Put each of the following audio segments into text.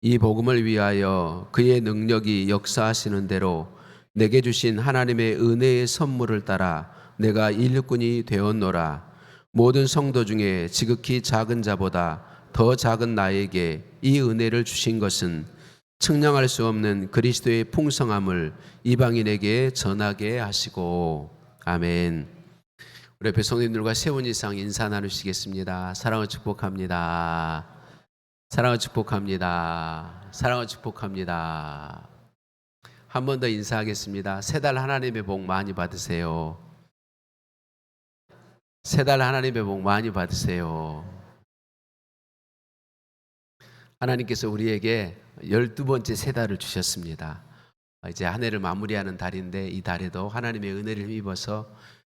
이 복음을 위하여 그의 능력이 역사하시는 대로 내게 주신 하나님의 은혜의 선물을 따라 내가 일꾼이 되었노라. 모든 성도 중에 지극히 작은 자보다 더 작은 나에게 이 은혜를 주신 것은 측량할 수 없는 그리스도의 풍성함을 이방인에게 전하게 하시고. 아멘. 우리 옆에 성도님들과 세 분 이상 인사 나누시겠습니다. 사랑을 축복합니다. 사랑을 축복합니다. 사랑을 축복합니다. 한 번 더 인사하겠습니다. 새 달 하나님의 복 많이 받으세요. 새 달 하나님의 복 많이 받으세요. 하나님께서 우리에게 12번째 새 달을 주셨습니다. 이제 한 해를 마무리하는 달인데 이 달에도 하나님의 은혜를 힘입어서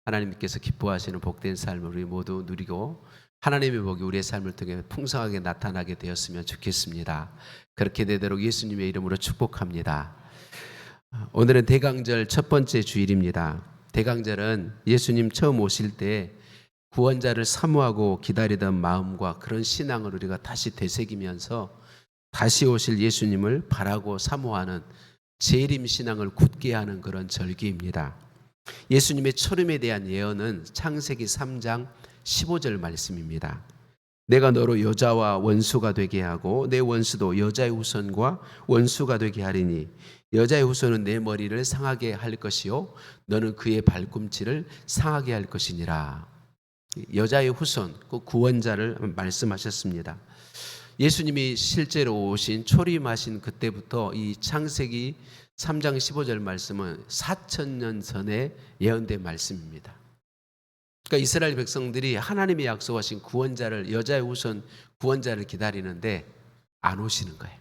하나님께서 기뻐하시는 복된 삶을 우리 모두 누리고 하나님의 복이 우리의 삶을 통해 풍성하게 나타나게 되었으면 좋겠습니다. 그렇게 되도록 예수님의 이름으로 축복합니다. 오늘은 대강절 첫 번째 주일입니다. 대강절은 예수님 처음 오실 때 구원자를 사모하고 기다리던 마음과 그런 신앙을 우리가 다시 되새기면서 다시 오실 예수님을 바라고 사모하는 재림 신앙을 굳게 하는 그런 절기입니다. 예수님의 초림에 대한 예언은 창세기 3장 15절 말씀입니다. 내가 너로 여자와 원수가 되게 하고 내 원수도 여자의 후손과 원수가 되게 하리니 여자의 후손은 내 머리를 상하게 할 것이요 너는 그의 발꿈치를 상하게 할 것이니라. 여자의 후손, 그 구원자를 말씀하셨습니다. 예수님이 실제로 오신 초림하신 그때부터 이 창세기 3장 15절 말씀은 4,000년 전에 예언된 말씀입니다. 그러니까 이스라엘 백성들이 하나님이 약속하신 구원자를, 여자의 후손 구원자를 기다리는데 안 오시는 거예요.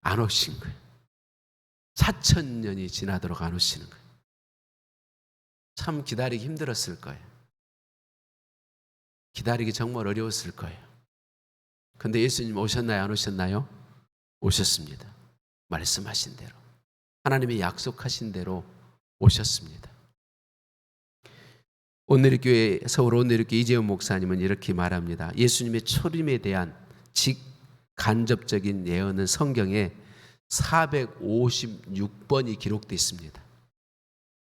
안 오신 거예요. 4,000년이 지나도록 안 오시는 거예요. 참 기다리기 힘들었을 거예요. 기다리기 정말 어려웠을 거예요. 근데 예수님 오셨나요? 안 오셨나요? 오셨습니다. 말씀하신 대로, 하나님이 약속하신 대로 오셨습니다. 온누리교회, 서울 온누리교회 이재훈 목사님은 이렇게 말합니다. 예수님의 초림에 대한 직간접적인 예언은 성경에 456번이 기록되어 있습니다.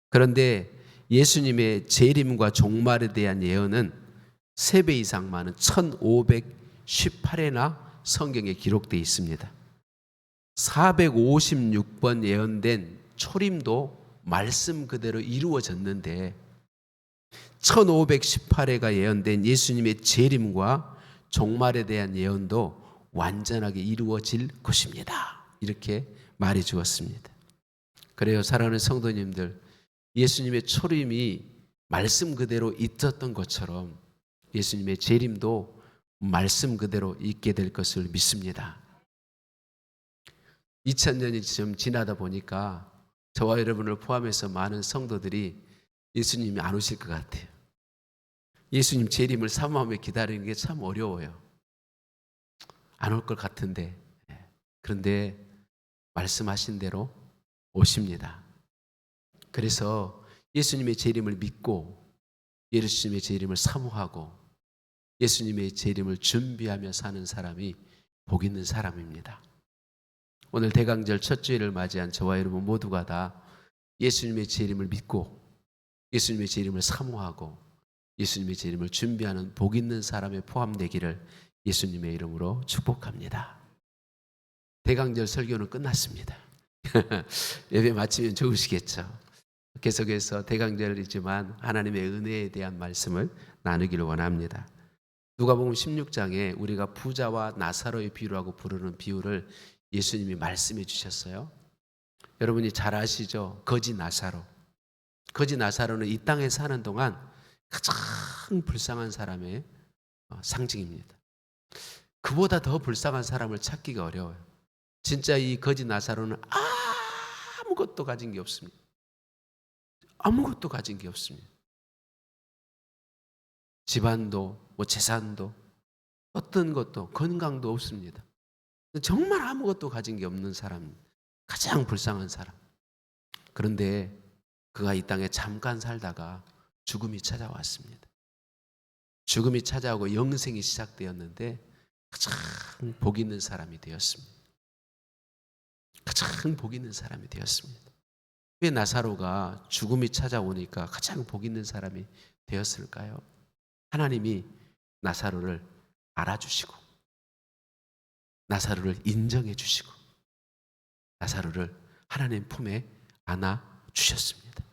그런데 예수님의 재림과 종말에 대한 예언은 3배 이상 많은 1518회나 성경에 기록되어 있습니다. 456번 예언된 초림도 말씀 그대로 이루어졌는데 1518회가 예언된 예수님의 재림과 종말에 대한 예언도 완전하게 이루어질 것입니다. 이렇게 말해 주었습니다. 그래요, 사랑하는 성도님들, 예수님의 초림이 말씀 그대로 있었던 것처럼 예수님의 재림도 말씀 그대로 있게 될 것을 믿습니다. 2000년이 좀 지나다 보니까 저와 여러분을 포함해서 많은 성도들이 예수님이 안 오실 것 같아요. 예수님 재림을 사모하며 기다리는 게 참 어려워요. 안 올 것 같은데. 그런데 말씀하신 대로 오십니다. 그래서 예수님의 재림을 믿고 예수님의 재림을 사모하고 예수님의 재림을 준비하며 사는 사람이 복 있는 사람입니다. 오늘 대강절 첫 주일을 맞이한 저와 여러분 모두가 다 예수님의 재림을 믿고 예수님의 재림을 사모하고 예수님의 재림을 준비하는 복 있는 사람에 포함되기를 예수님의 이름으로 축복합니다. 대강절 설교는 끝났습니다. 예배 마치면 좋으시겠죠. 계속해서 대강절이지만 하나님의 은혜에 대한 말씀을 나누기를 원합니다. 누가복음 16장에 우리가 부자와 나사로의 비유라고 부르는 비유를 예수님이 말씀해 주셨어요. 여러분이 잘 아시죠? 거지 나사로. 거지 나사로는 이 땅에 사는 동안 가장 불쌍한 사람의 상징입니다. 그보다 더 불쌍한 사람을 찾기가 어려워요. 진짜 이 거지 나사로는 아무것도 가진 게 없습니다. 아무것도 가진 게 없습니다. 집안도 재산도 어떤 것도 건강도 없습니다. 정말 아무것도 가진 게 없는 사람, 가장 불쌍한 사람. 그런데 그가 이 땅에 잠깐 살다가 죽음이 찾아왔습니다. 죽음이 찾아오고 영생이 시작되었는데 가장 복 있는 사람이 되었습니다. 가장 복 있는 사람이 되었습니다. 왜 나사로가 죽음이 찾아오니까 가장 복 있는 사람이 되었을까요? 하나님이 나사로를 알아주시고 나사로를 인정해 주시고 나사로를 하나님 품에 안아주셨습니다.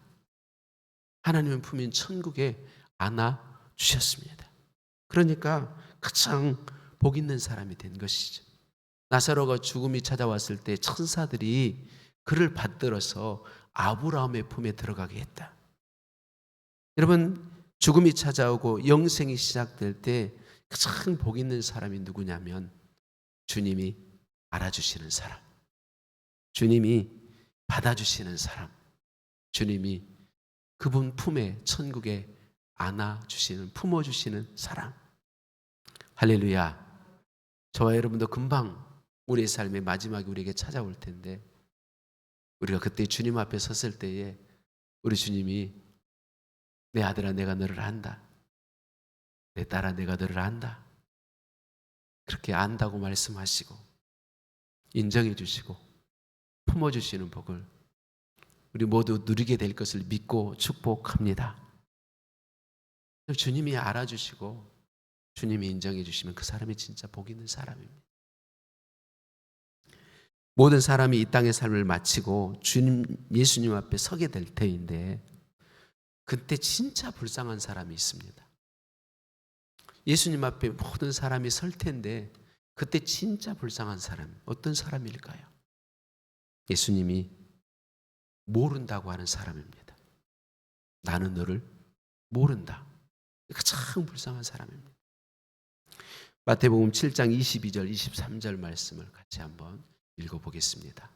하나님의 품인 천국에 안아주셨습니다. 그러니까 가장 복 있는 사람이 된 것이죠. 나사로가 죽음이 찾아왔을 때 천사들이 그를 받들어서 아브라함의 품에 들어가게 했다. 여러분, 죽음이 찾아오고 영생이 시작될 때 가장 복 있는 사람이 누구냐면 주님이 알아주시는 사람, 주님이 받아주시는 사람, 주님이 그분 품에 천국에 안아주시는, 품어주시는 사람. 할렐루야. 저와 여러분도 금방 우리의 삶의 마지막이 우리에게 찾아올 텐데 우리가 그때 주님 앞에 섰을 때에 우리 주님이 내 아들아 내가 너를 안다, 내 딸아 내가 너를 안다, 그렇게 안다고 말씀하시고 인정해 주시고 품어주시는 복을 우리 모두 누리게 될 것을 믿고 축복합니다. 주님이 알아주시고 주님이 인정해 주시면 그 사람이 진짜 복 있는 사람입니다. 모든 사람이 이 땅의 삶을 마치고 주님 예수님 앞에 서게 될 때인데 그때 진짜 불쌍한 사람이 있습니다. 예수님 앞에 모든 사람이 설 텐데 그때 진짜 불쌍한 사람, 어떤 사람일까요? 예수님이 모른다고 하는 사람입니다. 나는 너를 모른다. 가장 불쌍한 사람입니다. 마태복음 7장 22절 23절 말씀을 같이 한번 읽어보겠습니다.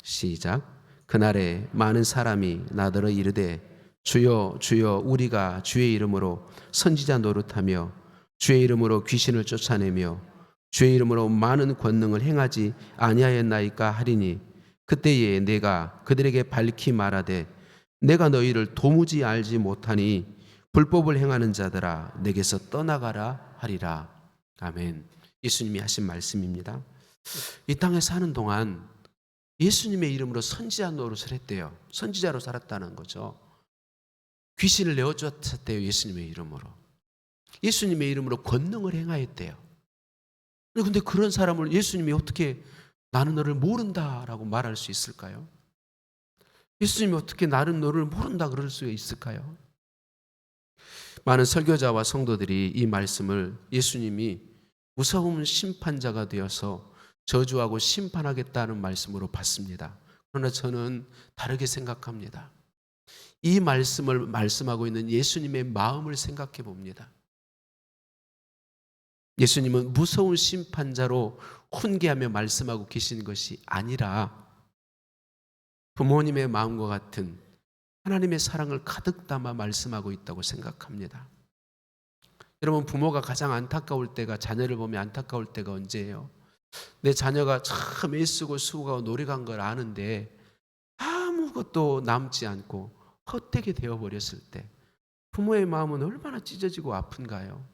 시작. 그날에 많은 사람이 나더러 이르되 주여 주여 우리가 주의 이름으로 선지자 노릇하며 주의 이름으로 귀신을 쫓아내며 주의 이름으로 많은 권능을 행하지 아니하였나이까 하리니 그때에 내가 그들에게 밝히 말하되 내가 너희를 도무지 알지 못하니 불법을 행하는 자들아 내게서 떠나가라 하리라. 아멘. 예수님이 하신 말씀입니다. 이 땅에 사는 동안 예수님의 이름으로 선지자 노릇을 했대요. 선지자로 살았다는 거죠. 귀신을 내어쫓았대요. 예수님의 이름으로. 예수님의 이름으로 권능을 행하였대요. 그런데 그런 사람을 예수님이 어떻게 나는 너를 모른다라고 말할 수 있을까요? 예수님이 어떻게 나는 너를 모른다 그럴 수 있을까요? 많은 설교자와 성도들이 이 말씀을 예수님이 무서운 심판자가 되어서 저주하고 심판하겠다는 말씀으로 봤습니다. 그러나 저는 다르게 생각합니다. 이 말씀을 말씀하고 있는 예수님의 마음을 생각해 봅니다. 예수님은 무서운 심판자로 훈계하며 말씀하고 계신 것이 아니라 부모님의 마음과 같은 하나님의 사랑을 가득 담아 말씀하고 있다고 생각합니다. 여러분, 부모가 가장 안타까울 때가, 자녀를 보면 안타까울 때가 언제예요? 내 자녀가 참 애쓰고 수고하고 노래 간 걸 아는데 아무것도 남지 않고 헛되게 되어버렸을 때 부모의 마음은 얼마나 찢어지고 아픈가요?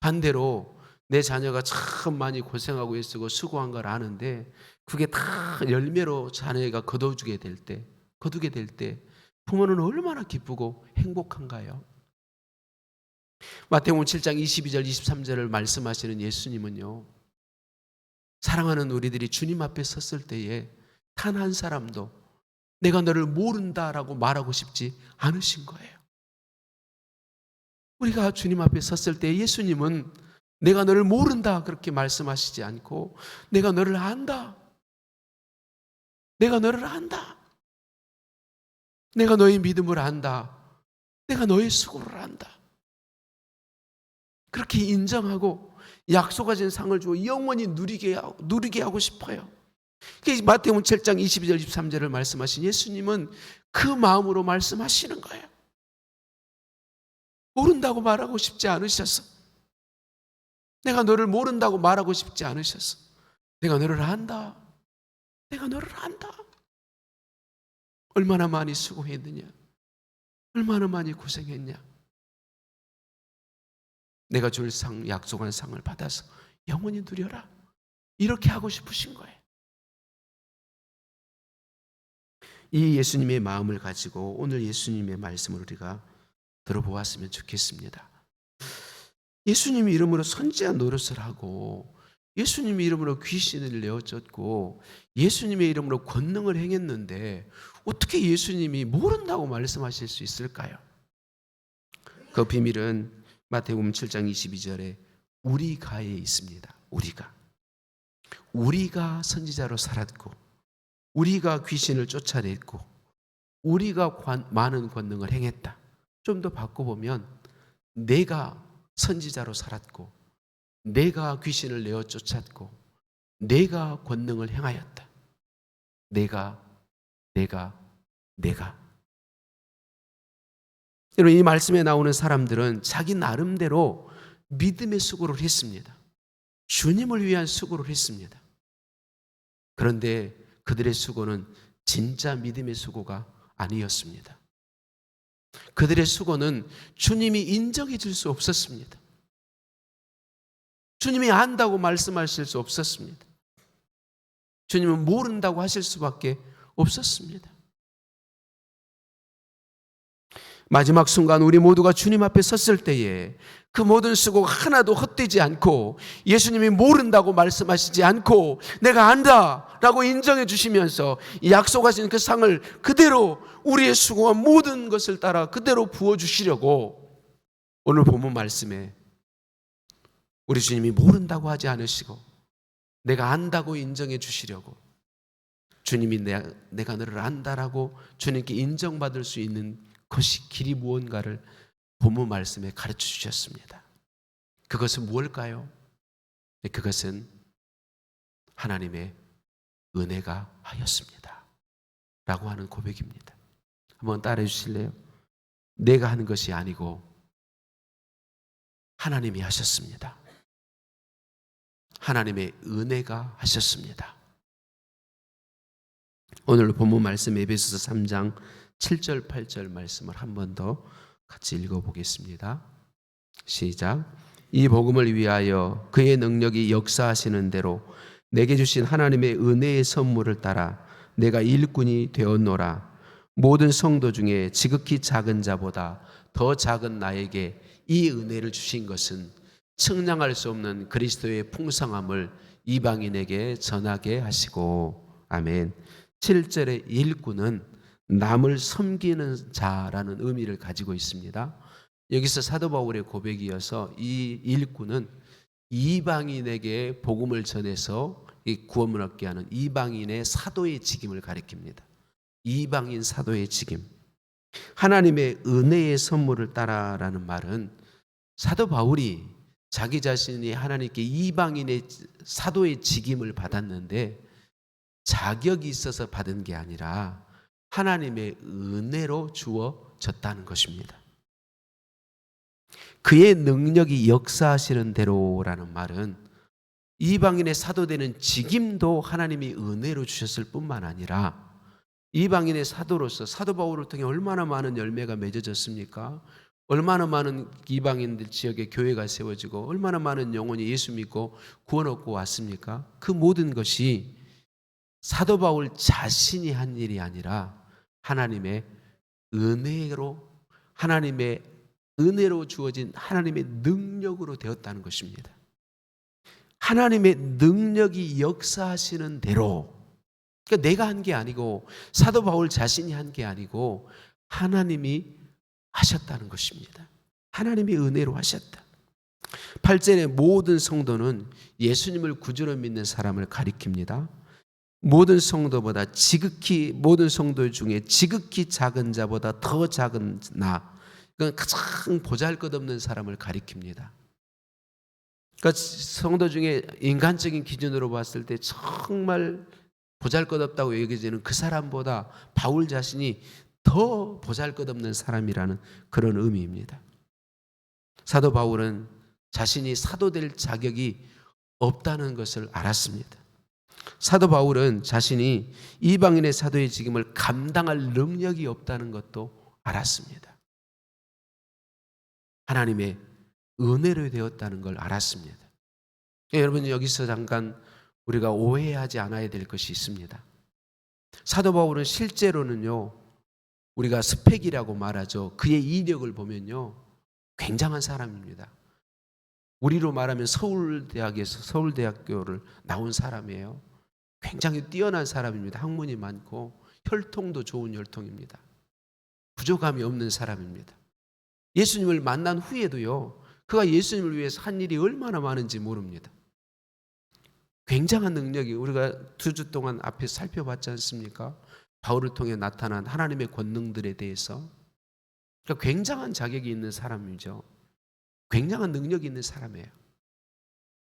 반대로 내 자녀가 참 많이 고생하고 애쓰고 수고한 걸 아는데 그게 다 열매로 자녀가 거두게 될 때 부모는 얼마나 기쁘고 행복한가요? 마태복음 7장 22절 23절을 말씀하시는 예수님은요, 사랑하는 우리들이 주님 앞에 섰을 때에 단 한 사람도 내가 너를 모른다라고 말하고 싶지 않으신 거예요. 우리가 주님 앞에 섰을 때 예수님은 내가 너를 모른다 그렇게 말씀하시지 않고 내가 너를 안다. 내가 너를 안다. 내가 너의 믿음을 안다. 내가 너의 수고를 안다. 그렇게 인정하고 약속하신 상을 주고 영원히 누리게 하고 싶어요. 마태복음 7장 22절 23절을 말씀하신 예수님은 그 마음으로 말씀하시는 거예요. 모른다고 말하고 싶지 않으셔서, 내가 너를 모른다고 말하고 싶지 않으셔서, 내가 너를 안다. 내가 너를 안다. 얼마나 많이 수고했느냐, 얼마나 많이 고생했냐. 내가 줄 상, 약속한 상을 받아서 영원히 누려라. 이렇게 하고 싶으신 거예요. 이 예수님의 마음을 가지고 오늘 예수님의 말씀을 우리가 들어보았으면 좋겠습니다. 예수님 이름으로 선지한 노릇을 하고 예수님의 이름으로 귀신을 내어쫓고 예수님의 이름으로 권능을 행했는데 어떻게 예수님이 모른다고 말씀하실 수 있을까요? 그 비밀은 마태복음 7장 22절에 우리가에 있습니다. 우리가 선지자로 살았고 우리가 귀신을 쫓아냈고 우리가 많은 권능을 행했다. 좀 더 바꿔보면 내가 선지자로 살았고 내가 귀신을 내어 쫓았고 내가 권능을 행하였다. 내가 여러분, 이 말씀에 나오는 사람들은 자기 나름대로 믿음의 수고를 했습니다. 주님을 위한 수고를 했습니다. 그런데 그들의 수고는 진짜 믿음의 수고가 아니었습니다. 그들의 수고는 주님이 인정해 줄 수 없었습니다. 주님이 안다고 말씀하실 수 없었습니다. 주님은 모른다고 하실 수밖에 없었습니다. 마지막 순간 우리 모두가 주님 앞에 섰을 때에 그 모든 수고가 하나도 헛되지 않고 예수님이 모른다고 말씀하시지 않고 내가 안다라고 인정해 주시면서 약속하신 그 상을 그대로 우리의 수고와 모든 것을 따라 그대로 부어주시려고 오늘 본문 말씀에 우리 주님이 모른다고 하지 않으시고 내가 안다고 인정해 주시려고 주님이 내가 너를 안다라고 주님께 인정받을 수 있는 것이 길이 무언가를 본문 말씀에 가르쳐 주셨습니다. 그것은 무엇일까요? 그것은 하나님의 은혜가 하였습니다. 라고 하는 고백입니다. 한번 따라해 주실래요? 내가 하는 것이 아니고 하나님이 하셨습니다. 하나님의 은혜가 하셨습니다. 오늘 본문 말씀 에베소서 3장 7절 8절 말씀을 한 번 더 같이 읽어보겠습니다. 시작. 이 복음을 위하여 그의 능력이 역사하시는 대로 내게 주신 하나님의 은혜의 선물을 따라 내가 일꾼이 되었노라. 모든 성도 중에 지극히 작은 자보다 더 작은 나에게 이 은혜를 주신 것은 측량할 수 없는 그리스도의 풍성함을 이방인에게 전하게 하시고. 아멘. 7절의 일꾼은 남을 섬기는 자라는 의미를 가지고 있습니다. 여기서 사도 바울의 고백이어서 이 일꾼은 이방인에게 복음을 전해서 구원을 얻게 하는 이방인의 사도의 직임을 가리킵니다. 이방인 사도의 직임. 하나님의 은혜의 선물을 따라라는 말은 사도 바울이 자기 자신이 하나님께 이방인의 사도의 직임을 받았는데 자격이 있어서 받은 게 아니라 하나님의 은혜로 주어졌다는 것입니다. 그의 능력이 역사하시는 대로라는 말은 이방인의 사도되는 직임도 하나님이 은혜로 주셨을 뿐만 아니라 이방인의 사도로서 사도 바울을 통해 얼마나 많은 열매가 맺어졌습니까? 얼마나 많은 이방인들 지역에 교회가 세워지고 얼마나 많은 영혼이 예수 믿고 구원 얻고 왔습니까? 그 모든 것이 사도 바울 자신이 한 일이 아니라 하나님의 은혜로 주어진 하나님의 능력으로 되었다는 것입니다. 하나님의 능력이 역사하시는 대로, 그러니까 내가 한 게 아니고 사도 바울 자신이 한 게 아니고 하나님이 하셨다는 것입니다. 하나님이 은혜로 하셨다. 8절의 모든 성도는 예수님을 구주로 믿는 사람을 가리킵니다. 모든 성도보다 모든 성도 중에 지극히 작은 자보다 더 작은 나, 그건 가장 보잘것없는 사람을 가리킵니다. 그러니까 성도 중에 인간적인 기준으로 봤을 때 정말 보잘것없다고 여겨지는 그 사람보다 바울 자신이 더 보잘것없는 사람이라는 그런 의미입니다. 사도 바울은 자신이 사도될 자격이 없다는 것을 알았습니다. 사도 바울은 자신이 이방인의 사도의 직임을 감당할 능력이 없다는 것도 알았습니다. 하나님의 은혜로 되었다는 걸 알았습니다. 여러분, 여기서 잠깐 우리가 오해하지 않아야 될 것이 있습니다. 사도 바울은 실제로는요, 우리가 스펙이라고 말하죠. 그의 이력을 보면요, 굉장한 사람입니다. 우리로 말하면 서울대학교를 나온 사람이에요. 굉장히 뛰어난 사람입니다. 학문이 많고 혈통도 좋은 혈통입니다. 부족함이 없는 사람입니다. 예수님을 만난 후에도요, 그가 예수님을 위해서 한 일이 얼마나 많은지 모릅니다. 굉장한 능력이, 우리가 2주 동안 앞에서 살펴봤지 않습니까? 바울을 통해 나타난 하나님의 권능들에 대해서. 그러니까 굉장한 자격이 있는 사람이죠. 굉장한 능력이 있는 사람이에요.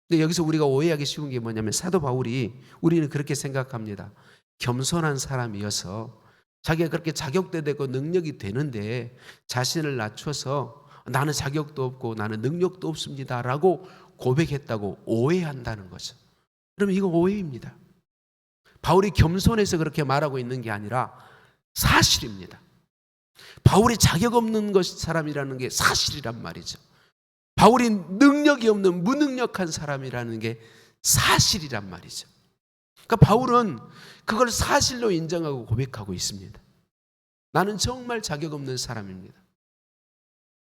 근데 여기서 우리가 오해하기 쉬운 게 뭐냐면, 사도 바울이, 우리는 그렇게 생각합니다. 겸손한 사람이어서 자기가 그렇게 자격도 되고 능력이 되는데 자신을 낮춰서 나는 자격도 없고 나는 능력도 없습니다 라고 고백했다고 오해한다는 거죠. 그러면 이거 오해입니다. 바울이 겸손해서 그렇게 말하고 있는 게 아니라 사실입니다. 바울이 자격 없는 사람이라는 게 사실이란 말이죠. 바울이 능력이 없는 무능력한 사람이라는 게 사실이란 말이죠. 그러니까 바울은 그걸 사실로 인정하고 고백하고 있습니다. 나는 정말 자격 없는 사람입니다.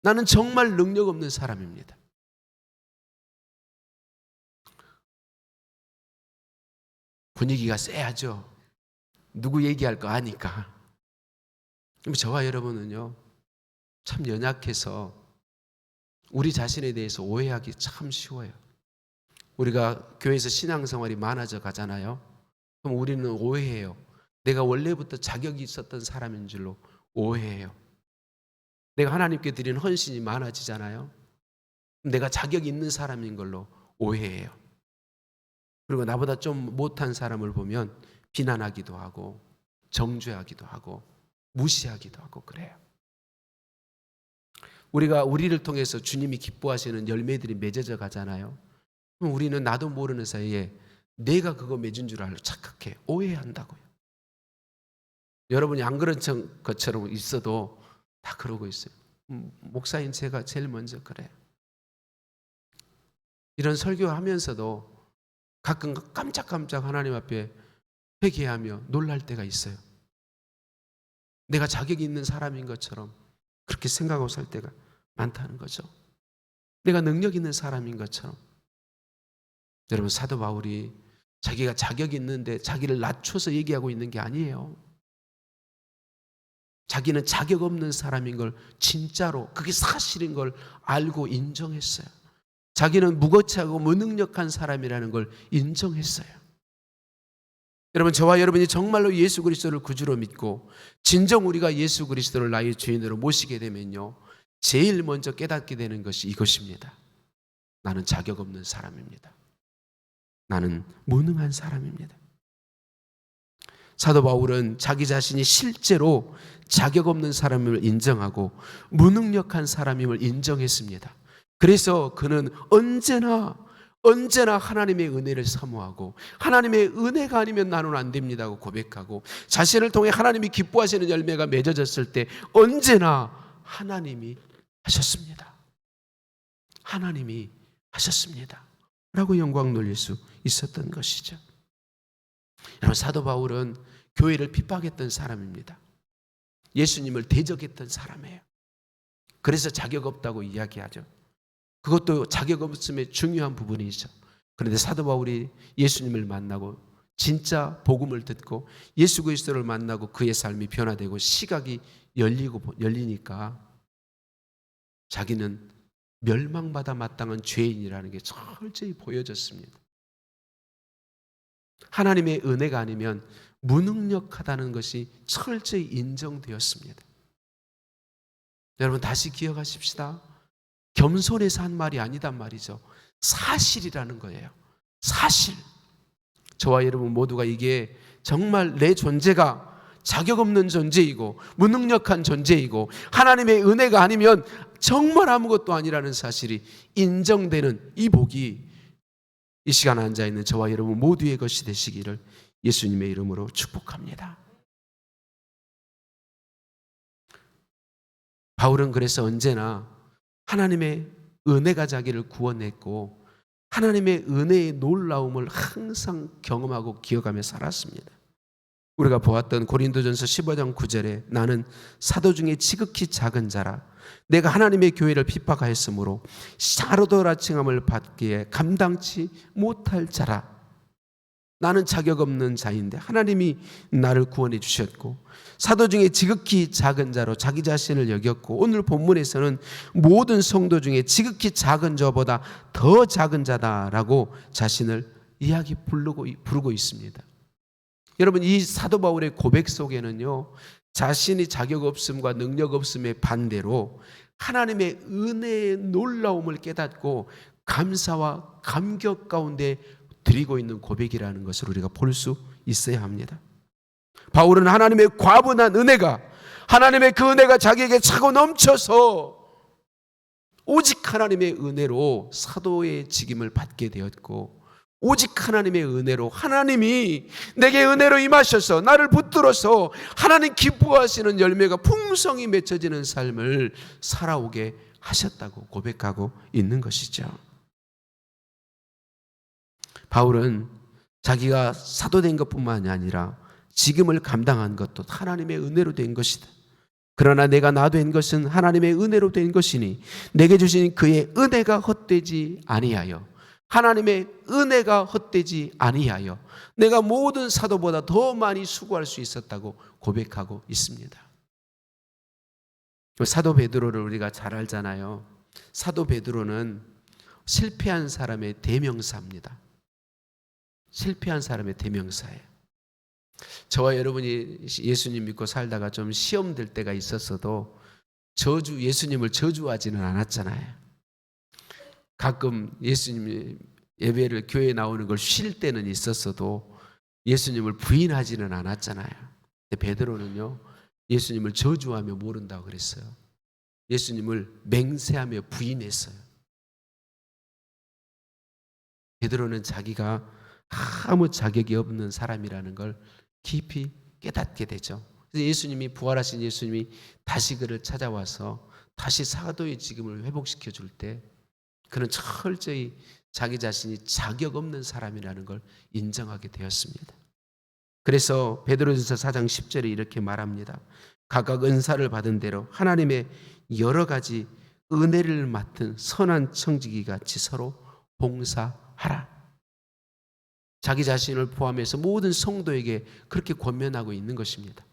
나는 정말 능력 없는 사람입니다. 분위기가 쎄하죠. 누구 얘기할 거 아니까. 저와 여러분은요, 참 연약해서 우리 자신에 대해서 오해하기 참 쉬워요. 우리가 교회에서 신앙생활이 많아져 가잖아요. 그럼 우리는 오해해요. 내가 원래부터 자격이 있었던 사람인 줄로 오해해요. 내가 하나님께 드리는 헌신이 많아지잖아요. 내가 자격이 있는 사람인 걸로 오해해요. 그리고 나보다 좀 못한 사람을 보면 비난하기도 하고 정죄하기도 하고 무시하기도 하고 그래요. 우리가 우리를 통해서 주님이 기뻐하시는 열매들이 맺어져 가잖아요. 그럼 우리는 나도 모르는 사이에 내가 그거 맺은 줄 알고 착각해. 오해한다고요. 여러분이 안 그런 것처럼 있어도 다 그러고 있어요. 목사인 제가 제일 먼저 그래요. 이런 설교하면서도 가끔 깜짝깜짝 하나님 앞에 회개하며 놀랄 때가 있어요. 내가 자격이 있는 사람인 것처럼 그렇게 생각하고 살 때가 많다는 거죠. 내가 능력 있는 사람인 것처럼. 여러분, 사도 바울이 자기가 자격이 있는데 자기를 낮춰서 얘기하고 있는 게 아니에요. 자기는 자격 없는 사람인 걸 진짜로, 그게 사실인 걸 알고 인정했어요. 자기는 무거치하고 무능력한 사람이라는 걸 인정했어요. 여러분, 저와 여러분이 정말로 예수 그리스도를 구주로 믿고 진정 우리가 예수 그리스도를 나의 주인으로 모시게 되면요, 제일 먼저 깨닫게 되는 것이 이것입니다. 나는 자격 없는 사람입니다. 나는 무능한 사람입니다. 사도 바울은 자기 자신이 실제로 자격 없는 사람임을 인정하고 무능력한 사람임을 인정했습니다. 그래서 그는 언제나 하나님의 은혜를 사모하고 하나님의 은혜가 아니면 나는 안 됩니다고 고백하고 자신을 통해 하나님이 기뻐하시는 열매가 맺어졌을 때 언제나 하나님이 하셨습니다. 하나님이 하셨습니다 라고 영광 돌릴 수 있었던 것이죠. 여러분, 사도 바울은 교회를 핍박했던 사람입니다. 예수님을 대적했던 사람이에요. 그래서 자격 없다고 이야기하죠. 그것도 자격 없음의 중요한 부분이죠. 그런데 사도 바울이 예수님을 만나고 진짜 복음을 듣고 예수 그리스도를 만나고 그의 삶이 변화되고 시각이 열리니까 자기는 멸망받아 마땅한 죄인이라는 게 철저히 보여졌습니다. 하나님의 은혜가 아니면 무능력하다는 것이 철저히 인정되었습니다. 여러분, 다시 기억하십시다. 겸손해서 한 말이 아니단 말이죠. 사실이라는 거예요. 사실. 저와 여러분 모두가 이게 정말 내 존재가 자격 없는 존재이고 무능력한 존재이고 하나님의 은혜가 아니면 정말 아무것도 아니라는 사실이 인정되는 이 복이 이 시간 앉아있는 저와 여러분 모두의 것이 되시기를 예수님의 이름으로 축복합니다. 바울은 그래서 언제나 하나님의 은혜가 자기를 구원했고 하나님의 은혜의 놀라움을 항상 경험하고 기억하며 살았습니다. 우리가 보았던 고린도전서 15장 9절에 나는 사도 중에 지극히 작은 자라 내가 하나님의 교회를 핍박하였으므로 사도라 칭함을 받기에 감당치 못할 자라. 나는 자격 없는 자인데 하나님이 나를 구원해 주셨고 사도 중에 지극히 작은 자로 자기 자신을 여겼고 오늘 본문에서는 모든 성도 중에 지극히 작은 자보다 더 작은 자다라고 자신을 부르고 있습니다. 여러분, 이 사도 바울의 고백 속에는요, 자신이 자격 없음과 능력 없음의 반대로 하나님의 은혜의 놀라움을 깨닫고 감사와 감격 가운데 드리고 있는 고백이라는 것을 우리가 볼 수 있어야 합니다. 바울은 하나님의 과분한 은혜가, 하나님의 그 은혜가 자기에게 차고 넘쳐서 오직 하나님의 은혜로 사도의 직임을 받게 되었고 오직 하나님의 은혜로 하나님이 내게 은혜로 임하셔서 나를 붙들어서 하나님 기뻐하시는 열매가 풍성히 맺혀지는 삶을 살아오게 하셨다고 고백하고 있는 것이죠. 바울은 자기가 사도된 것뿐만이 아니라 직임을 감당한 것도 하나님의 은혜로 된 것이다. 그러나 내가 나 된 것은 하나님의 은혜로 된 것이니 내게 주신 그의 은혜가 헛되지 아니하여, 하나님의 은혜가 헛되지 아니하여 내가 모든 사도보다 더 많이 수고할 수 있었다고 고백하고 있습니다. 사도 베드로를 우리가 잘 알잖아요. 사도 베드로는 실패한 사람의 대명사입니다. 실패한 사람의 대명사예요. 저와 여러분이 예수님 믿고 살다가 좀 시험 될 때가 있었어도 예수님을 저주하지는 않았잖아요. 가끔 예수님이 예배를 교회에 나오는 걸 쉴 때는 있었어도 예수님을 부인하지는 않았잖아요. 근데 베드로는요, 예수님을 저주하며 모른다고 그랬어요. 예수님을 맹세하며 부인했어요. 베드로는 자기가 아무 자격이 없는 사람이라는 걸 깊이 깨닫게 되죠. 그래서 예수님이, 부활하신 예수님이 다시 그를 찾아와서 다시 사도의 직임을 회복시켜 줄 때 그는 철저히 자기 자신이 자격 없는 사람이라는 걸 인정하게 되었습니다. 그래서 베드로전서 4장 10절에 이렇게 말합니다. 각각 은사를 받은 대로 하나님의 여러 가지 은혜를 맡은 선한 청지기 같이 서로 봉사하라. 자기 자신을 포함해서 모든 성도에게 그렇게 권면하고 있는 것입니다.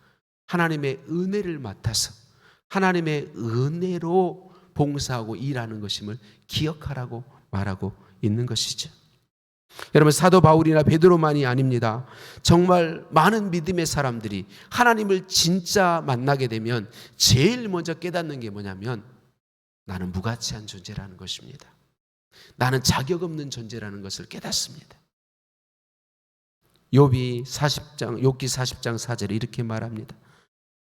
하나님의 은혜를 맡아서 하나님의 은혜로 봉사하고 일하는 것임을 기억하라고 말하고 있는 것이죠. 여러분, 사도 바울이나 베드로만이 아닙니다. 정말 많은 믿음의 사람들이 하나님을 진짜 만나게 되면 제일 먼저 깨닫는 게 뭐냐면 나는 무가치한 존재라는 것입니다. 나는 자격 없는 존재라는 것을 깨닫습니다. 욥기 40장 4절에 이렇게 말합니다.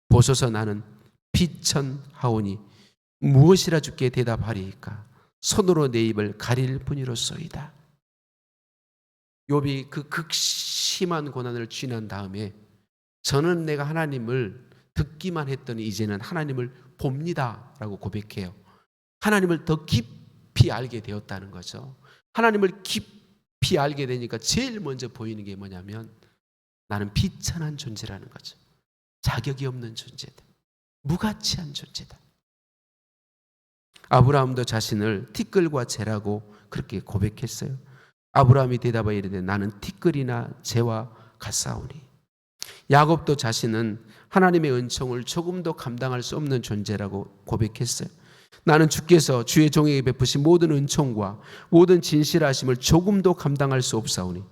보소서 나는 비천하오니 무엇이라 주께 대답하리이까? 손으로 내 입을 가릴 뿐이로소이다. 욥이 그 극심한 고난을 지난 다음에 저는 내가 하나님을 듣기만 했더니 이제는 하나님을 봅니다 라고 고백해요. 하나님을 더 깊이 알게 되었다는 거죠. 하나님을 깊이 알게 되니까 제일 먼저 보이는 게 뭐냐면 나는 비천한 존재라는 거죠. 자격이 없는 존재다. 무가치한 존재다. 아브라함도 자신을 티끌과 재라고 그렇게 고백했어요. 아브라함이 대답하여 이르되 나는 티끌이나 재와 같사오니. 야곱도 자신은 하나님의 은총을 조금도 감당할 수 없는 존재라고 고백했어요. 나는 주께서 주의 종에게 베푸신 모든 은총과 모든 진실하심을 조금도 감당할 수 없사오니.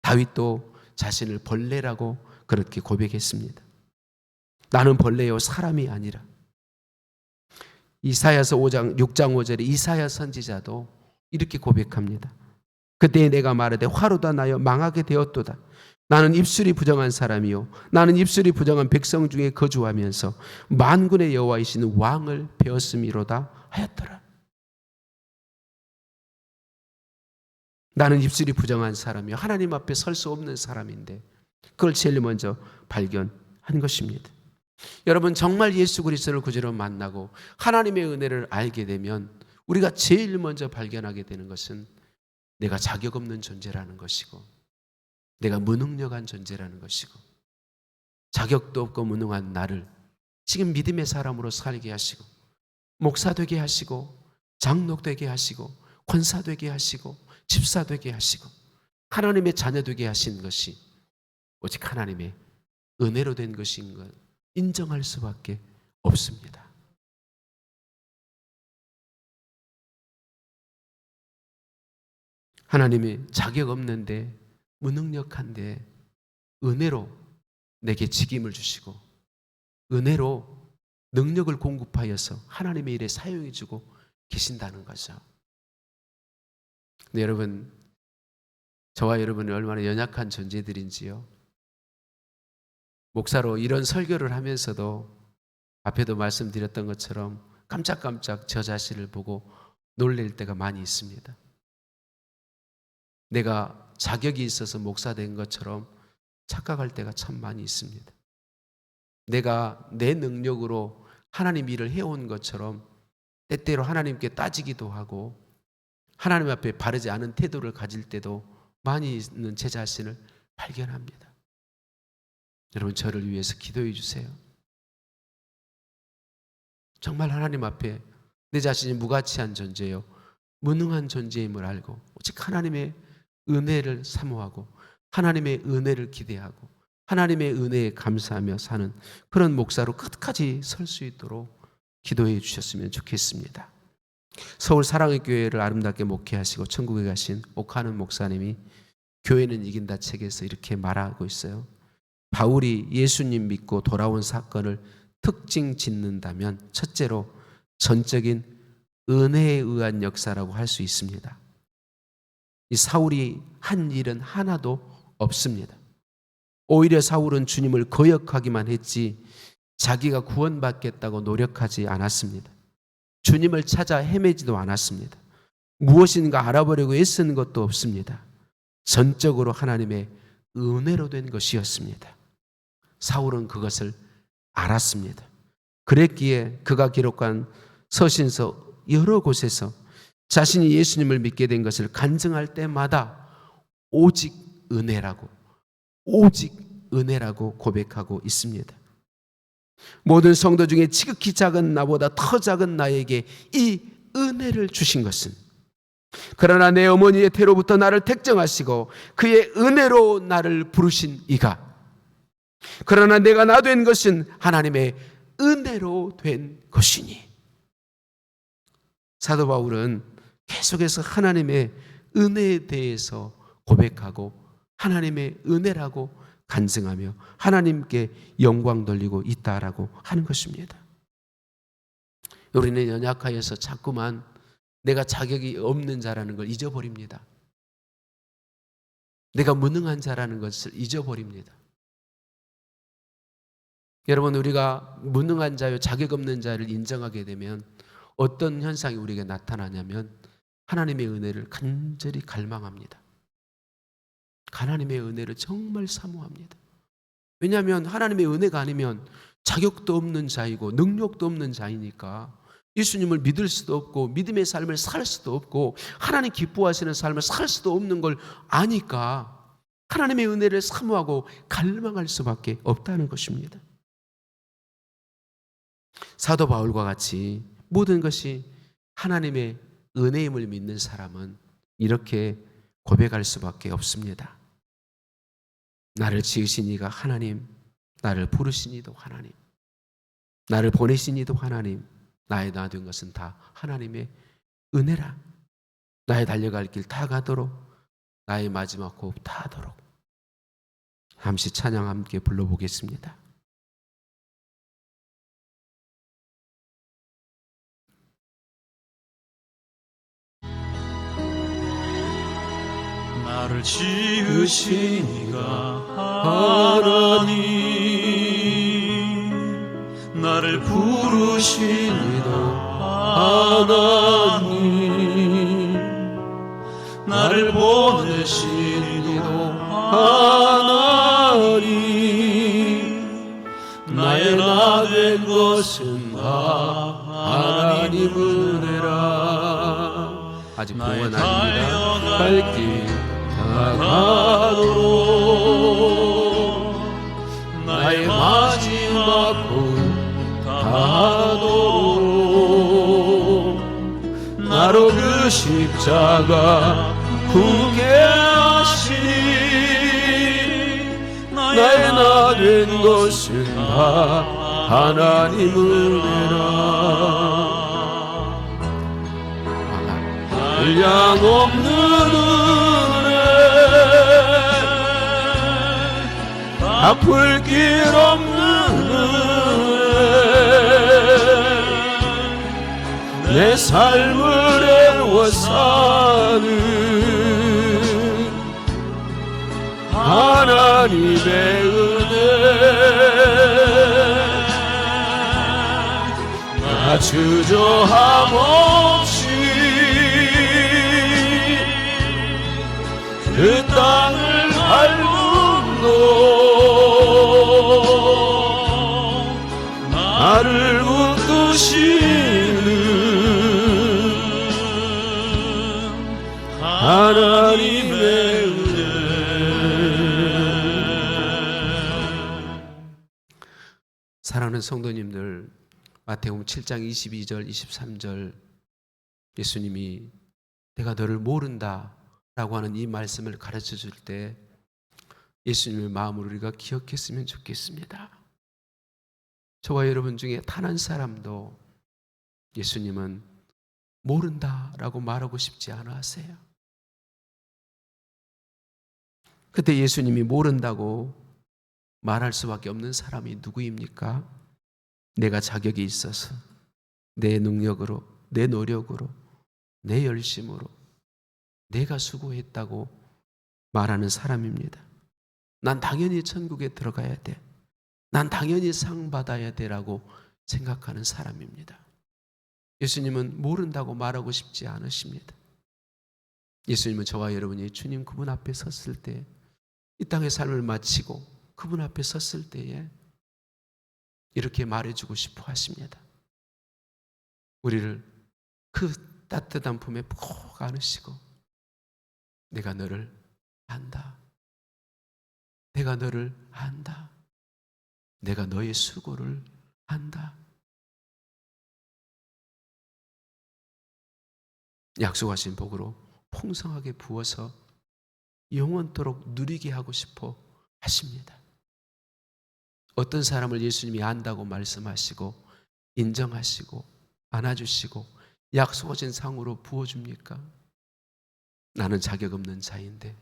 다윗도 자신을 벌레라고 그렇게 고백했습니다. 나는 벌레요 사람이 아니라. 이사야서 6장 5절에 이사야 선지자도 이렇게 고백합니다. 그때 내가 말하되 화로다 나여 망하게 되었도다. 나는 입술이 부정한 사람이요 나는 입술이 부정한 백성 중에 거주하면서 만군의 여호와이신 왕을 배웠음이로다 하였더라. 나는 입술이 부정한 사람이요 하나님 앞에 설 수 없는 사람인데 그걸 제일 먼저 발견한 것입니다. 여러분, 정말 예수 그리스도를 구주로 만나고 하나님의 은혜를 알게 되면 우리가 제일 먼저 발견하게 되는 것은 내가 자격 없는 존재라는 것이고, 내가 무능력한 존재라는 것이고, 자격도 없고 무능한 나를 지금 믿음의 사람으로 살게 하시고, 목사 되게 하시고, 장로 되게 하시고, 권사 되게 하시고, 집사 되게 하시고, 하나님의 자녀 되게 하신 것이 오직 하나님의 은혜로 된 것인 걸 인정할 수밖에 없습니다. 하나님이 자격 없는데, 무능력한데 은혜로 내게 직임을 주시고 은혜로 능력을 공급하여서 하나님의 일에 사용해 주고 계신다는 거죠. 근데 여러분, 저와 여러분이 얼마나 연약한 존재들인지요. 목사로 이런 설교를 하면서도 앞에도 말씀드렸던 것처럼 깜짝깜짝 저 자신을 보고 놀랄 때가 많이 있습니다. 내가 자격이 있어서 목사 된 것처럼 착각할 때가 참 많이 있습니다. 내가 내 능력으로 하나님 일을 해온 것처럼 때때로 하나님께 따지기도 하고 하나님 앞에 바르지 않은 태도를 가질 때도 많이 있는 제 자신을 발견합니다. 여러분, 저를 위해서 기도해 주세요. 정말 하나님 앞에 내 자신이 무가치한 존재요, 무능한 존재임을 알고 오직 하나님의 은혜를 사모하고 하나님의 은혜를 기대하고 하나님의 은혜에 감사하며 사는 그런 목사로 끝까지 설 수 있도록 기도해 주셨으면 좋겠습니다. 서울 사랑의 교회를 아름답게 목회하시고 천국에 가신 옥하는 목사님이 교회는 이긴다 책에서 이렇게 말하고 있어요. 바울이 예수님 믿고 돌아온 사건을 특징 짓는다면 첫째로 전적인 은혜에 의한 역사라고 할 수 있습니다. 이 사울이 한 일은 하나도 없습니다. 오히려 사울은 주님을 거역하기만 했지 자기가 구원받겠다고 노력하지 않았습니다. 주님을 찾아 헤매지도 않았습니다. 무엇인가 알아보려고 애쓰는 것도 없습니다. 전적으로 하나님의 은혜로 된 것이었습니다. 사울은 그것을 알았습니다. 그랬기에 그가 기록한 서신서 여러 곳에서 자신이 예수님을 믿게 된 것을 간증할 때마다 오직 은혜라고 고백하고 있습니다. 모든 성도 중에 지극히 작은 나보다 더 작은 나에게 이 은혜를 주신 것은, 그러나 내 어머니의 태로부터 나를 택정하시고 그의 은혜로 나를 부르신 이가, 그러나 내가 나 된 것은 하나님의 은혜로 된 것이니. 사도 바울은 계속해서 하나님의 은혜에 대해서 고백하고 하나님의 은혜라고 간증하며 하나님께 영광 돌리고 있다라고 하는 것입니다. 우리는 연약하여서 자꾸만 내가 자격이 없는 자라는 걸 잊어버립니다. 내가 무능한 자라는 것을 잊어버립니다. 여러분, 우리가 무능한 자요, 자격 없는 자를 인정하게 되면 어떤 현상이 우리에게 나타나냐면 하나님의 은혜를 간절히 갈망합니다. 하나님의 은혜를 정말 사모합니다. 왜냐하면 하나님의 은혜가 아니면 자격도 없는 자이고 능력도 없는 자이니까 예수님을 믿을 수도 없고 믿음의 삶을 살 수도 없고 하나님 기뻐하시는 삶을 살 수도 없는 걸 아니까 하나님의 은혜를 사모하고 갈망할 수밖에 없다는 것입니다. 사도 바울과 같이 모든 것이 하나님의 은혜임을 믿는 사람은 이렇게 고백할 수밖에 없습니다. 나를 지으신 이가 하나님, 나를 부르신 이도 하나님, 나를 보내신 이도 하나님, 나의 나 된 것은 다 하나님의 은혜라. 나의 달려갈 길 다 가도록, 나의 마지막 호흡 다 하도록. 잠시 찬양 함께 불러보겠습니다. 나를 지으신 이가 하나님, 나를 부르신 이도 하나님, 나를 보내신 이도 하나님, 나의 나 된 것은 다 하나님 은혜라. 아직 구원 아닙니다. 갈길 다가도록 나의 마지막 꿈 다하도록 나로 그 십자가 굳게 하시니 나의 나 된 것은 다 하나님 은혜라. 한량 없는 은혜 갚을 길 없는 은혜 내 삶을 애워 사는 하나님의 은혜 나 주저함 없이 그 땅을 밟음도 나를 웃으시는 하나님의 은혜. 사랑하는 성도님들, 마태복음 7장 22절 23절 예수님이 내가 너를 모른다 라고 하는 이 말씀을 가르쳐 줄 때 예수님의 마음을 우리가 기억했으면 좋겠습니다. 저와 여러분 중에 단 한 사람도 예수님은 모른다 라고 말하고 싶지 않아 하세요. 그때 예수님이 모른다고 말할 수밖에 없는 사람이 누구입니까? 내가 자격이 있어서 내 능력으로, 내 노력으로, 내 열심으로 내가 수고했다고 말하는 사람입니다. 난 당연히 천국에 들어가야 돼. 난 당연히 상 받아야 돼라고 생각하는 사람입니다. 예수님은 모른다고 말하고 싶지 않으십니다. 예수님은 저와 여러분이 주님 그분 앞에 섰을 때, 이 땅의 삶을 마치고 그분 앞에 섰을 때에 이렇게 말해주고 싶어 하십니다. 우리를 그 따뜻한 품에 푹 안으시고 내가 너를 안다. 내가 너를 안다. 내가 너의 수고를 안다. 약속하신 복으로 풍성하게 부어서 영원토록 누리게 하고 싶어 하십니다. 어떤 사람을 예수님이 안다고 말씀하시고 인정하시고 안아주시고 약속하신 상으로 부어줍니까? 나는 자격 없는 자인데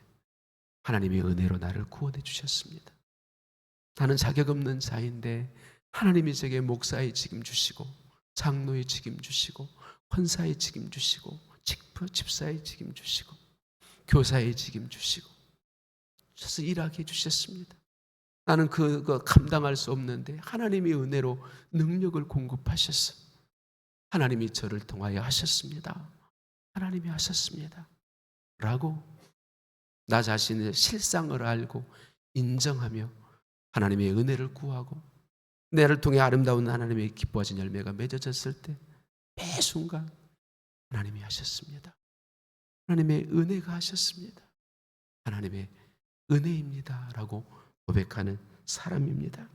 하나님의 은혜로 나를 구원해 주셨습니다. 나는 자격 없는 자인데 하나님이 제게 목사의 책임 주시고 장로의 책임 주시고 헌사의 책임 주시고 집사의 책임 주시고 교사의 책임 주시고 주셔서 일하게 해주셨습니다. 나는 그거 감당할 수 없는데 하나님의 은혜로 능력을 공급하셔서 하나님이 저를 통하여 하셨습니다. 하나님이 하셨습니다. 라고 나 자신의 실상을 알고 인정하며 하나님의 은혜를 구하고 나를 통해 아름다운 하나님의 기뻐하신 열매가 맺어졌을 때 매 순간 하나님이 하셨습니다. 하나님의 은혜가 하셨습니다. 하나님의 은혜입니다. 라고 고백하는 사람입니다.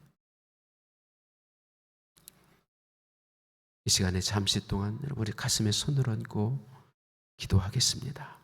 이 시간에 잠시 동안 여러분 우리 가슴에 손을 얹고 기도하겠습니다.